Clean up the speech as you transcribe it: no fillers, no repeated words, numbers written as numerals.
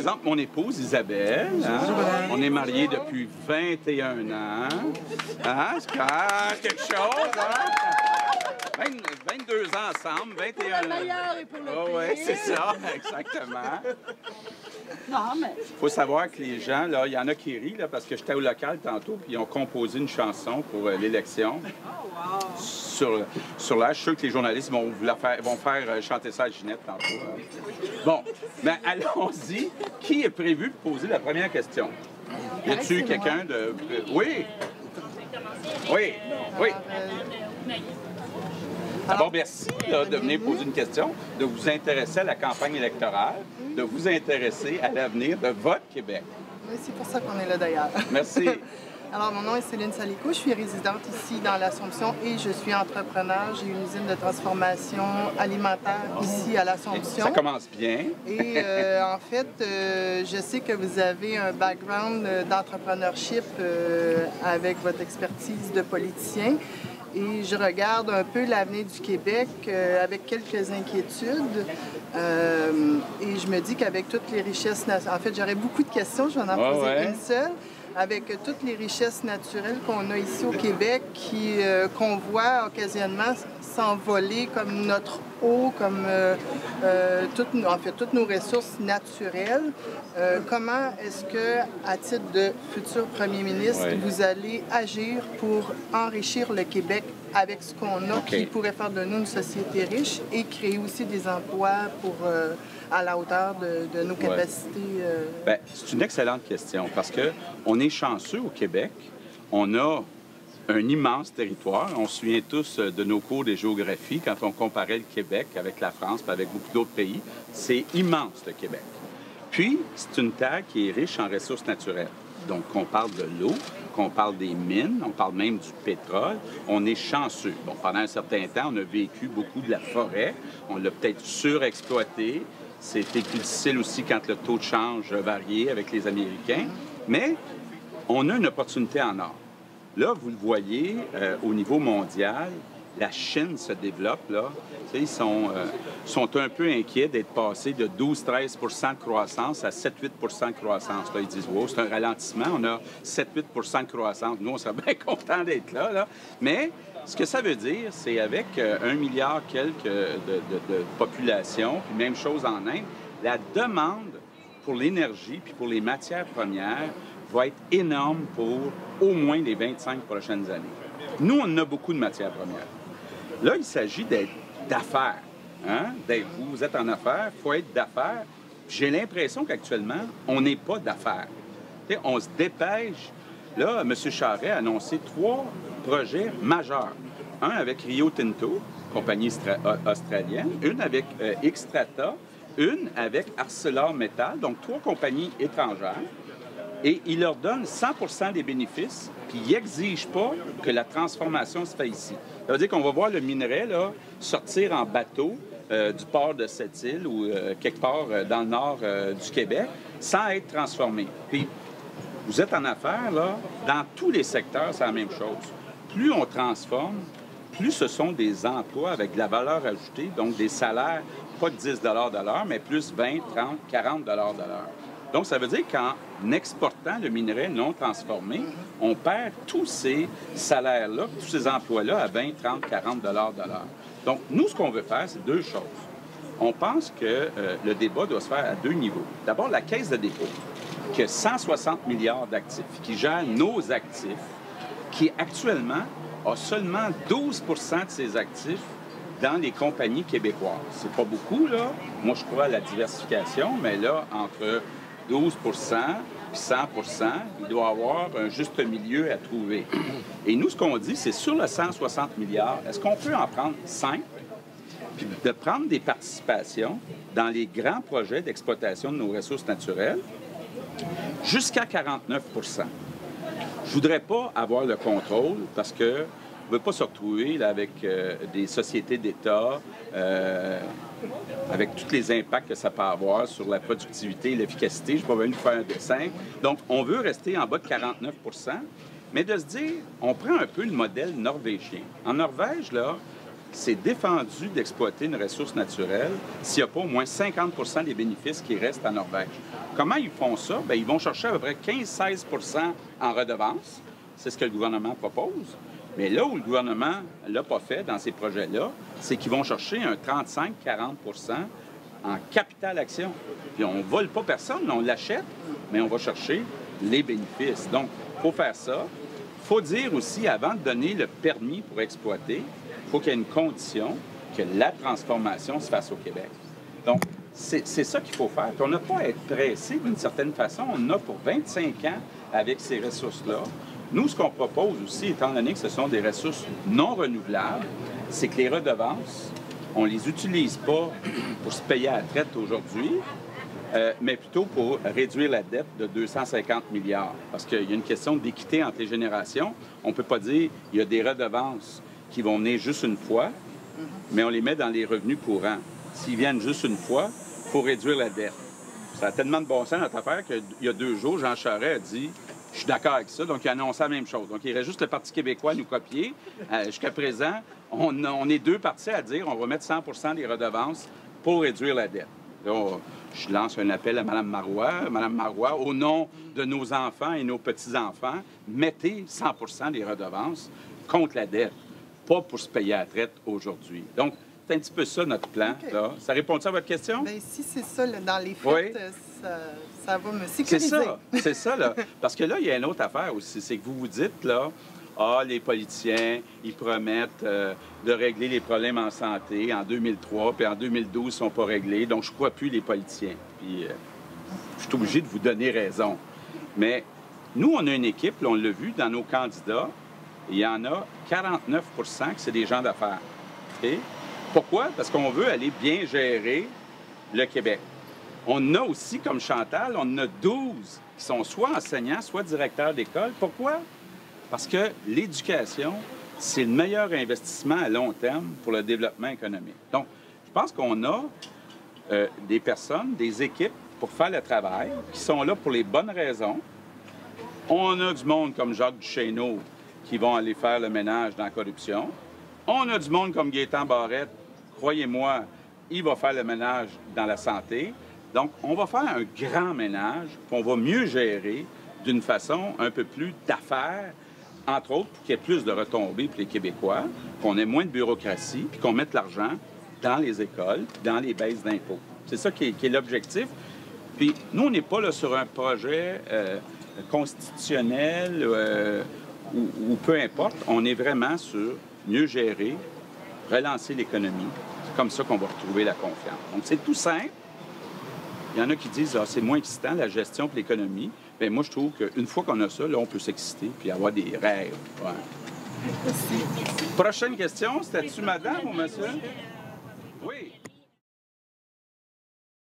présente mon épouse Isabelle. Hein? On est mariés depuis 21 ans. Hein? C'est quelque chose, hein? 22 ans ensemble, 21 ans. Pour le meilleur et pour le pire. Oui, c'est ça, exactement. Non, mais... Il faut savoir que les gens, là, il y en a qui rient, là, parce que j'étais au local tantôt, puis ils ont composé une chanson pour l'élection. Sur l'air, je suis sûr que les journalistes vont faire chanter ça à Ginette tantôt. Hein. Bon, mais allons-y. Qui est prévu pour poser la première question? Y a-t-il quelqu'un de... Oui? Oui, oui. D'abord, merci là, de venir poser une question, de vous intéresser à la campagne électorale, de vous intéresser à l'avenir de votre Québec. Oui, c'est pour ça qu'on est là d'ailleurs. Merci. Alors, mon nom est Céline Salico, je suis résidente ici dans l'Assomption et je suis entrepreneur. J'ai une usine de transformation alimentaire ici à l'Assomption. Ça commence bien. Et en fait, je sais que vous avez un background d'entrepreneurship avec votre expertise de politicien. Et je regarde un peu l'avenir du Québec avec quelques inquiétudes. Et je me dis qu'avec toutes les richesses... En fait, j'aurais beaucoup de questions, je vais en poser une seule. Avec toutes les richesses naturelles qu'on a ici au Québec, qu'on voit occasionnellement s'envoler comme notre eau, comme toutes nos ressources naturelles. Comment est-ce que, à titre de futur premier ministre, vous allez agir pour enrichir le Québec avec ce qu'on a, qui pourrait faire de nous une société riche et créer aussi des emplois pour... à la hauteur de nos capacités? Bien, c'est une excellente question parce qu'on est chanceux au Québec. On a un immense territoire. On se souvient tous de nos cours de géographie quand on comparait le Québec avec la France et avec beaucoup d'autres pays. C'est immense, le Québec. Puis, c'est une terre qui est riche en ressources naturelles. Donc, on parle de l'eau, qu'on parle des mines, on parle même du pétrole. On est chanceux. Bon, pendant un certain temps, on a vécu beaucoup de la forêt. On l'a peut-être surexploité. C'était plus difficile aussi quand le taux de change variait avec les Américains. Mais on a une opportunité en or. Là, vous le voyez, au niveau mondial, la Chine se développe, là. Ils sont un peu inquiets d'être passés de 12-13 de croissance à 7-8 de croissance. Là, ils disent, wow, c'est un ralentissement, on a 7-8 de croissance. Nous, on serait bien contents d'être là, là. Mais ce que ça veut dire, c'est avec 1 milliard quelques de population, puis même chose en Inde, la demande pour l'énergie puis pour les matières premières va être énorme pour au moins les 25 prochaines années. Nous, on en a beaucoup de matières premières. Là, il s'agit d'être d'affaires. Hein? Vous êtes en affaires, il faut être d'affaires. J'ai l'impression qu'actuellement, on n'est pas d'affaires. On se dépêche. Là, M. Charest a annoncé 3 projets majeurs. Un avec Rio Tinto, compagnie australienne, une avec Xstrata, une avec ArcelorMittal, donc 3 compagnies étrangères. Et il leur donne 100 des bénéfices, puis ils n'exigent pas que la transformation se fait ici. Ça veut dire qu'on va voir le minerai là, sortir en bateau du port de Sept-Îles ou quelque part dans le nord du Québec sans être transformé. Puis, vous êtes en affaires, là, dans tous les secteurs, c'est la même chose. Plus on transforme, plus ce sont des emplois avec de la valeur ajoutée, donc des salaires, pas de 10 de l'heure, mais plus 20, 30, 40 de l'heure. Donc, ça veut dire qu'en exportant le minerai non transformé, on perd tous ces salaires-là, tous ces emplois-là à 20, 30, 40 de l'heure. Donc, nous, ce qu'on veut faire, c'est 2 choses. On pense que le débat doit se faire à 2 niveaux. D'abord, la Caisse de dépôt, qui a 160 milliards d'actifs, qui gère nos actifs, qui actuellement a seulement 12 de ses actifs dans les compagnies québécoises. C'est pas beaucoup, là. Moi, je crois à la diversification, mais là, entre 12 puis 100 il doit y avoir un juste milieu à trouver. Et nous, ce qu'on dit, c'est sur le 160 milliards, est-ce qu'on peut en prendre 5, puis de prendre des participations dans les grands projets d'exploitation de nos ressources naturelles jusqu'à 49 Je voudrais pas avoir le contrôle parce que on ne veut pas se retrouver là, avec des sociétés d'État, avec tous les impacts que ça peut avoir sur la productivité et l'efficacité. Je ne vais pas venir faire un dessin. Donc, on veut rester en bas de 49 mais de se dire, on prend un peu le modèle norvégien. En Norvège, là, c'est défendu d'exploiter une ressource naturelle s'il n'y a pas au moins 50 des bénéfices qui restent en Norvège. Comment ils font ça? Bien, ils vont chercher à peu près 15-16 en redevance. C'est ce que le gouvernement propose. Mais là où le gouvernement ne l'a pas fait dans ces projets-là, c'est qu'ils vont chercher un 35-40 en capital action. Puis on ne vole pas personne, on l'achète, mais on va chercher les bénéfices. Donc, il faut faire ça. Il faut dire aussi, avant de donner le permis pour exploiter, il faut qu'il y ait une condition que la transformation se fasse au Québec. Donc, c'est ça qu'il faut faire. Puis on n'a pas à être pressé d'une certaine façon. On a pour 25 ans avec ces ressources-là. Nous, ce qu'on propose aussi, étant donné que ce sont des ressources non renouvelables, c'est que les redevances, on ne les utilise pas pour se payer à la traite aujourd'hui, mais plutôt pour réduire la dette de 250 milliards. Parce qu'il y a une question d'équité entre les générations. On ne peut pas dire qu'il y a des redevances qui vont venir juste une fois, mais on les met dans les revenus courants. S'ils viennent juste une fois, il faut réduire la dette. Ça a tellement de bon sens, notre affaire, qu'il y a 2 jours, Jean Charest a dit « Je suis d'accord avec ça », donc il a annoncé la même chose. Donc il reste juste le Parti québécois à nous copier. Jusqu'à présent, on est 2 partis à dire « On va mettre 100 des redevances pour réduire la dette ». Là, je lance un appel à Mme Marois. Mme Marois, au nom de nos enfants et nos petits-enfants, mettez 100 des redevances contre la dette, pas pour se payer à la traite aujourd'hui. Donc, c'est un petit peu ça, notre plan. Okay. Là. Ça répond-tu à votre question? Bien, si c'est ça, là, dans les faits, oui. Ça va me sécuriser. C'est ça, là. Parce que là, il y a une autre affaire aussi. C'est que vous vous dites, là, les politiciens, ils promettent de régler les problèmes en santé en 2003, puis en 2012, ils ne sont pas réglés. Donc, je ne crois plus les politiciens. Puis, je suis obligé de vous donner raison. Mais nous, on a une équipe, là, on l'a vu, dans nos candidats, il y en a 49 que c'est des gens d'affaires. Okay? Pourquoi? Parce qu'on veut aller bien gérer le Québec. On a aussi, comme Chantal, on a 12 qui sont soit enseignants, soit directeurs d'école. Pourquoi? Parce que l'éducation, c'est le meilleur investissement à long terme pour le développement économique. Donc, je pense qu'on a des personnes, des équipes pour faire le travail, qui sont là pour les bonnes raisons. On a du monde comme Jacques Duchesneau qui vont aller faire le ménage dans la corruption. On a du monde comme Gaétan Barrette, croyez-moi, il va faire le ménage dans la santé. Donc, on va faire un grand ménage, puis on va mieux gérer d'une façon un peu plus d'affaires, entre autres, pour qu'il y ait plus de retombées pour les Québécois, qu'on ait moins de bureaucratie, puis qu'on mette l'argent dans les écoles, dans les baisses d'impôts. C'est ça qui est l'objectif. Puis, nous, on n'est pas là sur un projet constitutionnel ou peu importe. On est vraiment sur mieux gérer, relancer l'économie. C'est comme ça qu'on va retrouver la confiance. Donc, c'est tout simple. Il y en a qui disent c'est moins excitant, la gestion et l'économie. Bien, moi, je trouve qu'une fois qu'on a ça, là, on peut s'exciter puis avoir des rêves. Ouais. Prochaine question, c'était-tu madame ou monsieur? Oui.